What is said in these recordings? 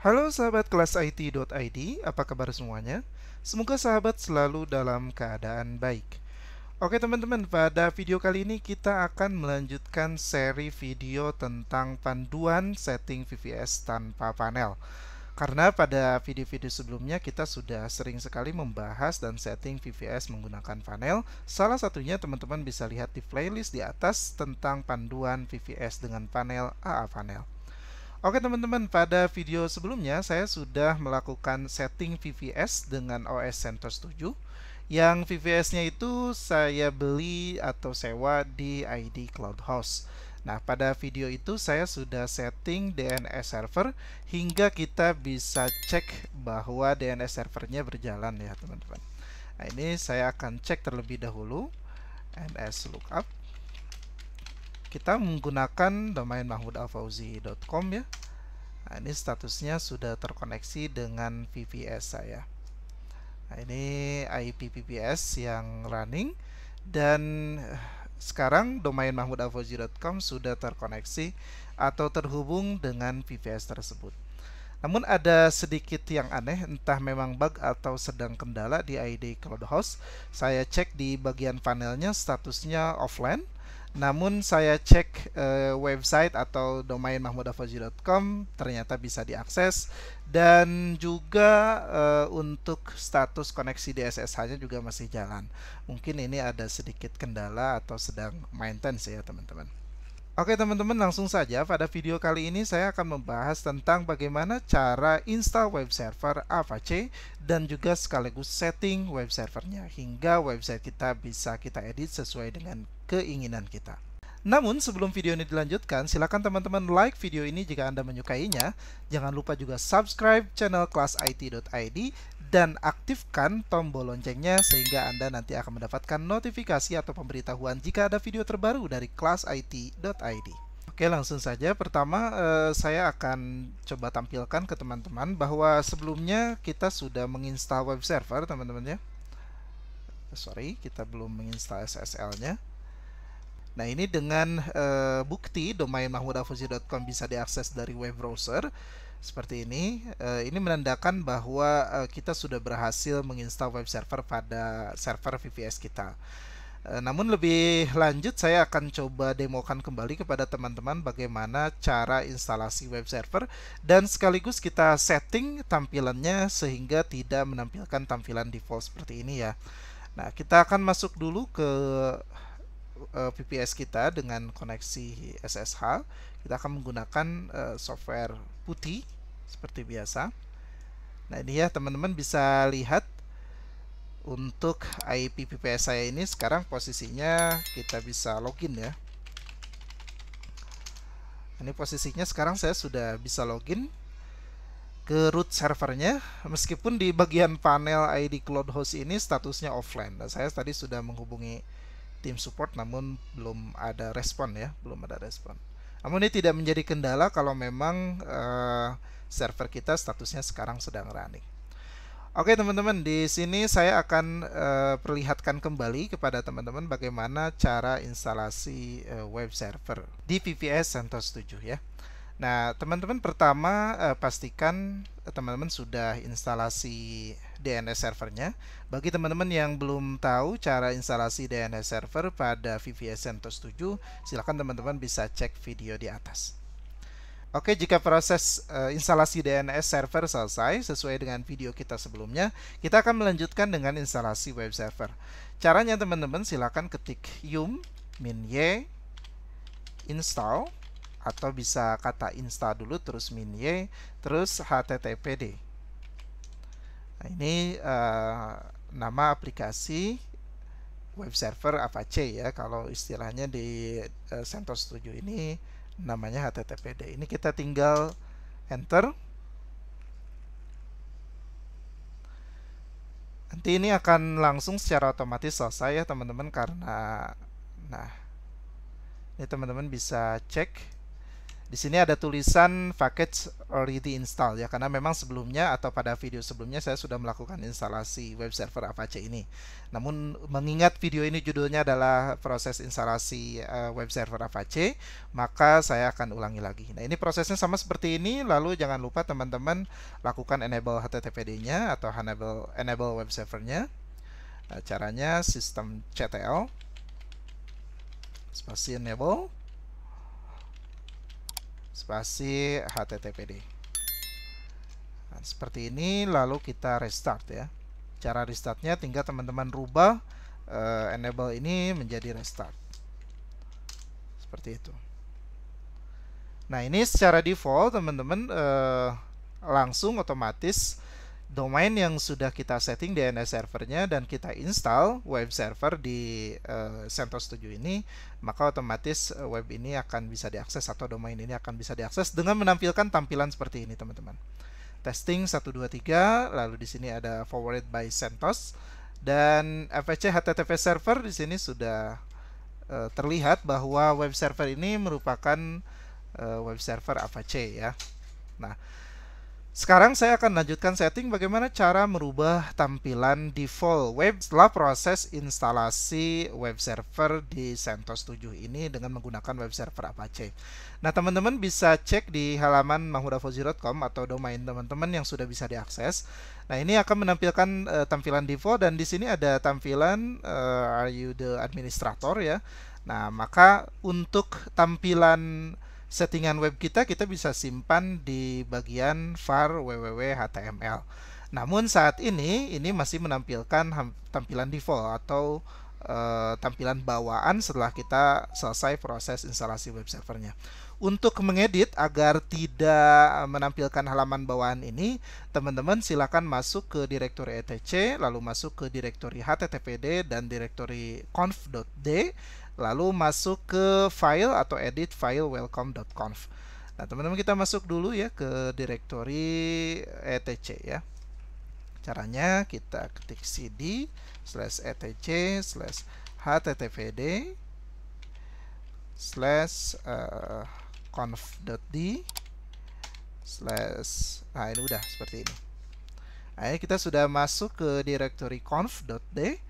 Halo sahabat kelas IT.id, apa kabar semuanya? Semoga sahabat selalu dalam keadaan baik. Oke teman-teman, pada video kali ini kita akan melanjutkan seri video tentang panduan setting VVS tanpa panel. Karena pada video-video sebelumnya kita sudah sering sekali membahas dan setting VVS menggunakan panel. Salah satunya teman-teman bisa lihat di playlist di atas tentang panduan VVS dengan panel AA panel. Oke teman-teman, pada video sebelumnya saya sudah melakukan setting VVS dengan OS CentOS 7 yang VVS-nya itu saya beli atau sewa di ID Cloud Host. Nah, pada video itu saya sudah setting DNS server hingga kita bisa cek bahwa DNS servernya berjalan ya teman-teman. Nah, ini saya akan cek terlebih dahulu nslookup. Kita menggunakan domain mahmudalfauzi.com ya. Nah, ini statusnya sudah terkoneksi dengan VPS saya. Nah, ini IP VPS yang running dan sekarang domain mahmudalfauzi.com sudah terkoneksi atau terhubung dengan VPS tersebut. Namun ada sedikit yang aneh, entah memang bug atau sedang kendala di ID Cloud Host. Saya cek di bagian panelnya statusnya offline. Namun saya cek website atau domain mahmudalfauzi.com ternyata bisa diakses, dan juga untuk status koneksi di SSH-nya juga masih jalan. Mungkin ini ada sedikit kendala atau sedang maintenance ya teman-teman. Oke teman-teman, langsung saja pada video kali ini saya akan membahas tentang bagaimana cara install web server Apache dan juga sekaligus setting web servernya hingga website kita bisa kita edit sesuai dengan keinginan kita. Namun sebelum video ini dilanjutkan, silakan teman-teman like video ini jika Anda menyukainya. Jangan lupa juga subscribe channel kelas IT.id dan aktifkan tombol loncengnya sehingga Anda nanti akan mendapatkan notifikasi atau pemberitahuan jika ada video terbaru dari kelas IT.id. Oke, langsung saja. Pertama, saya akan coba tampilkan ke teman-teman bahwa sebelumnya kita sudah menginstal web server, teman-teman ya. Sorry, kita belum menginstal SSL-nya. Nah, ini dengan bukti domain mahmudalfauzi.com bisa diakses dari web browser seperti ini. Ini menandakan bahwa kita sudah berhasil menginstal web server pada server VPS kita. Namun lebih lanjut saya akan coba demokan kembali kepada teman-teman bagaimana cara instalasi web server dan sekaligus kita setting tampilannya sehingga tidak menampilkan tampilan default seperti ini ya. Nah, kita akan masuk dulu ke VPS kita dengan koneksi SSH. Kita akan menggunakan software putih seperti biasa. Nah, ini ya teman-teman bisa lihat untuk IP VPS saya ini sekarang posisinya kita bisa login ya. Ini posisinya sekarang saya sudah bisa login ke root servernya, meskipun di bagian panel ID Cloud Host ini statusnya offline. Nah, saya tadi sudah menghubungi tim support namun belum ada respon ya, belum ada respon. Namun ini tidak menjadi kendala kalau memang server kita statusnya sekarang sedang running. Oke teman-teman, di sini saya akan perlihatkan kembali kepada teman-teman bagaimana cara instalasi web server di VPS CentOS 7 ya. Nah, teman-teman pertama pastikan teman-teman sudah instalasi DNS servernya. Bagi teman-teman yang belum tahu cara instalasi DNS server pada VPS CentOS 7, silakan teman-teman bisa cek video di atas. Oke, jika proses instalasi DNS server selesai sesuai dengan video kita sebelumnya, kita akan melanjutkan dengan instalasi web server. Caranya teman-teman silakan ketik yum -y install, atau bisa kata install dulu terus -y terus httpd. Nah, ini nama aplikasi web server Apache ya, kalau istilahnya di CentOS 7 ini namanya httpd. Ini kita tinggal enter. Nanti ini akan langsung secara otomatis selesai ya teman-teman, karena nah ini teman-teman bisa cek Di sini ada tulisan package already installed ya, karena memang sebelumnya atau pada video sebelumnya saya sudah melakukan instalasi web server Apache ini. Namun mengingat video ini judulnya adalah proses instalasi web server Apache, maka saya akan ulangi lagi. Nah, ini prosesnya sama seperti ini. Lalu jangan lupa teman-teman lakukan enable HTTPD-nya atau enable web servernya. Nah, caranya sistem ctl spasi enable spasi HTTPD. Nah, seperti ini, lalu kita restart ya. Cara restartnya tinggal teman-teman rubah enable ini menjadi restart. Seperti itu. Nah, ini secara default teman-teman langsung otomatis domain yang sudah kita setting DNS servernya dan kita install web server di CentOS 7 ini, maka otomatis web ini akan bisa diakses atau domain ini akan bisa diakses dengan menampilkan tampilan seperti ini, teman-teman. Testing 1 2 3, lalu di sini ada forwarded by CentOS dan Apache HTTP server di sini sudah terlihat bahwa web server ini merupakan web server Apache ya. Nah, sekarang saya akan lanjutkan setting bagaimana cara merubah tampilan default web setelah proses instalasi web server di CentOS 7 ini dengan menggunakan web server Apache. Nah, teman-teman bisa cek di halaman mahmudafauzi.com atau domain teman-teman yang sudah bisa diakses. Nah, ini akan menampilkan tampilan default dan di sini ada tampilan are you the administrator ya. Nah, maka untuk tampilan settingan web kita bisa simpan di bagian var www.html. Namun saat ini masih menampilkan tampilan default atau tampilan bawaan setelah kita selesai proses instalasi web servernya. Untuk mengedit agar tidak menampilkan halaman bawaan ini, teman-teman silakan masuk ke direktori etc, lalu masuk ke direktori httpd dan direktori conf.d, lalu masuk ke file atau edit file welcome.conf. Nah, teman-teman kita masuk dulu ya ke direktori etc ya. Caranya kita ketik cd /etc/httpd /conf.d nah, ini udah seperti ini. Nah, ini kita sudah masuk ke direktori conf.d.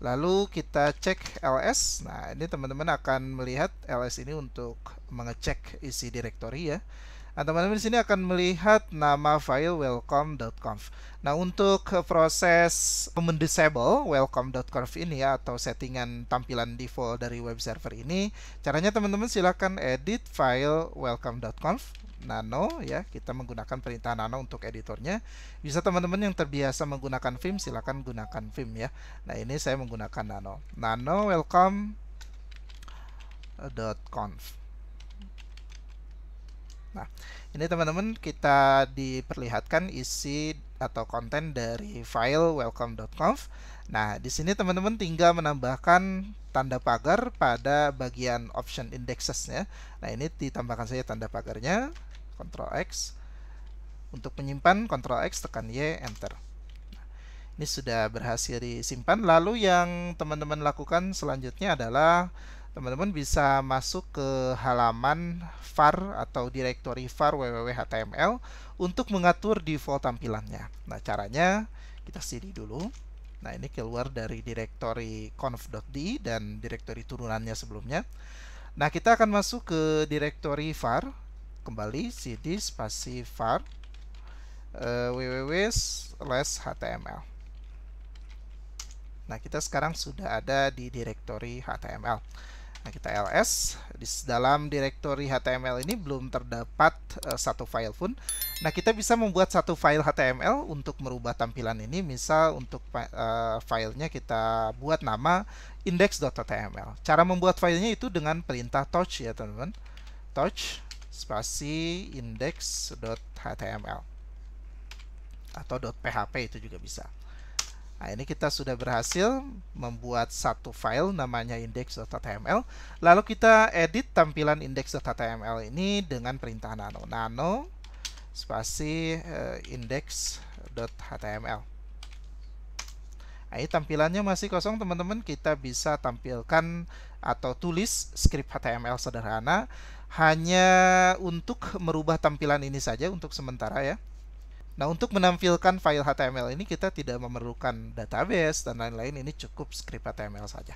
Lalu kita cek ls. Nah, ini teman-teman akan melihat ls ini untuk mengecek isi direktori ya. Nah, teman-teman di sini akan melihat nama file welcome.conf. Nah, untuk proses mendisable welcome.conf ini ya, atau settingan tampilan default dari web server ini, caranya teman-teman silakan edit file welcome.conf nano ya, kita menggunakan perintah nano untuk editornya. Bisa teman-teman yang terbiasa menggunakan Vim silakan gunakan Vim ya. Nah, ini saya menggunakan nano welcome.conf. Nah, ini teman-teman kita diperlihatkan isi atau konten dari file welcome.conf. Nah, di sini teman-teman tinggal menambahkan tanda pagar pada bagian option indexes ya. Nah, ini ditambahkan saja tanda pagarnya, Ctrl X. Untuk menyimpan Ctrl X, tekan Y, enter. Nah, ini sudah berhasil disimpan. Lalu yang teman-teman lakukan selanjutnya adalah teman-teman bisa masuk ke halaman var atau direktori var www.html untuk mengatur default tampilannya. Nah, caranya kita cd dulu. Nah, ini keluar dari direktori conf.d dan direktori turunannya sebelumnya. Nah, kita akan masuk ke direktori var. Kembali cd spasi var www/html. Nah, kita sekarang sudah ada di direktori HTML. Nah, kita ls. Di dalam direktori HTML ini belum terdapat satu file pun. Nah, kita bisa membuat satu file HTML untuk merubah tampilan ini. Misal untuk filenya kita buat nama index.html. Cara membuat filenya itu dengan perintah touch ya, teman-teman. Touch spasi index.html atau .php itu juga bisa. Nah, ini kita sudah berhasil membuat satu file namanya index.html. Lalu kita edit tampilan index.html ini dengan perintah nano spasi index.html. Nah, ini tampilannya masih kosong, teman-teman. Kita bisa tampilkan atau tulis script HTML sederhana hanya untuk merubah tampilan ini saja untuk sementara ya. Nah, untuk menampilkan file HTML ini kita tidak memerlukan database dan lain-lain, ini cukup script HTML saja.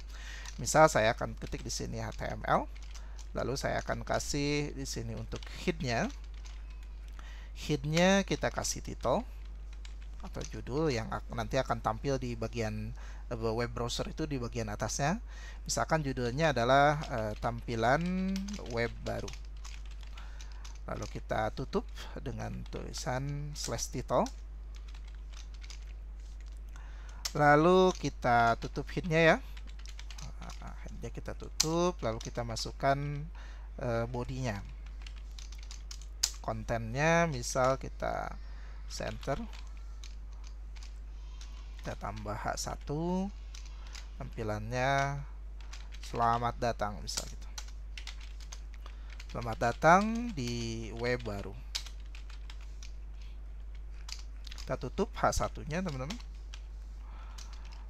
Misal saya akan ketik di sini HTML, lalu saya akan kasih di sini untuk headnya. Headnya kita kasih title atau judul yang nanti akan tampil di bagian web browser itu di bagian atasnya. Misalkan judulnya adalah tampilan web baru. Lalu kita tutup dengan tulisan /title. Lalu kita tutup headnya ya. Headnya kita tutup, lalu kita masukkan bodinya. Kontennya misal kita center. Kita tambah H1. Tampilannya selamat datang misal gitu. Selamat datang di web baru. Kita tutup H1-nya teman-teman.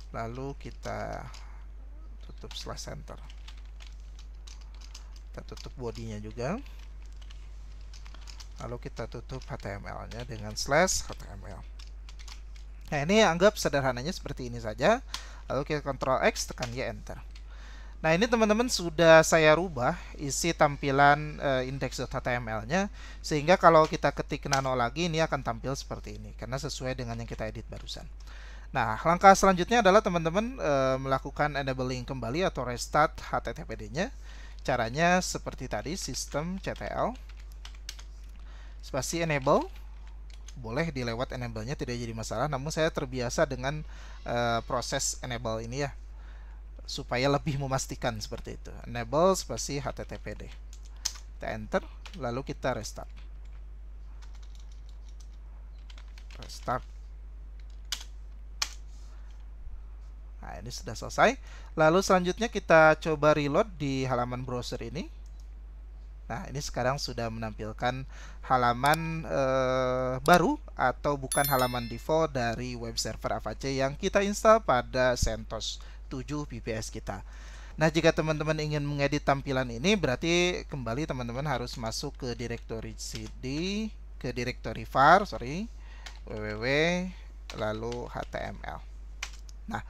Lalu kita tutup /center. Kita tutup bodinya juga. Lalu kita tutup HTML-nya dengan /HTML. Nah, ini anggap sederhananya seperti ini saja. Lalu kita Ctrl X, tekan Y, Enter. Nah, ini teman-teman sudah saya rubah isi tampilan index.html-nya, sehingga kalau kita ketik nano lagi ini akan tampil seperti ini karena sesuai dengan yang kita edit barusan. Nah, langkah selanjutnya adalah teman-teman melakukan enabling kembali atau restart HTTPD-nya. Caranya seperti tadi, systemctl spasi enable. Boleh dilewat enable-nya, tidak jadi masalah, namun saya terbiasa dengan proses enable ini ya, supaya lebih memastikan seperti itu. Enable spasi HTTPD. Kita enter, lalu kita restart. Restart. Nah, ini sudah selesai. Lalu selanjutnya kita coba reload di halaman browser ini. Nah, ini sekarang sudah menampilkan halaman baru atau bukan halaman default dari web server Apache yang kita install pada CentOS 7 VPS kita. Nah, jika teman-teman ingin mengedit tampilan ini, berarti kembali teman-teman harus masuk ke directory cd, ke directory var, www, lalu html. Nah,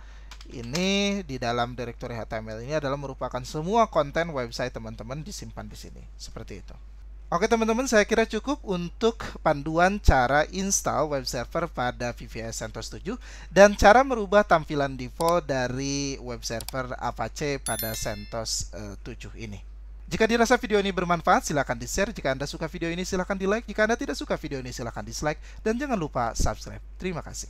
ini di dalam directory HTML ini adalah merupakan semua konten website teman-teman disimpan di sini, seperti itu. Oke teman-teman, saya kira cukup untuk panduan cara install web server pada VPS CentOS 7 dan cara merubah tampilan default dari web server Apache pada CentOS 7 ini. Jika dirasa video ini bermanfaat, silahkan di-share. Jika Anda suka video ini, silahkan di-like. Jika Anda tidak suka video ini, silahkan dislike. Dan jangan lupa subscribe. Terima kasih.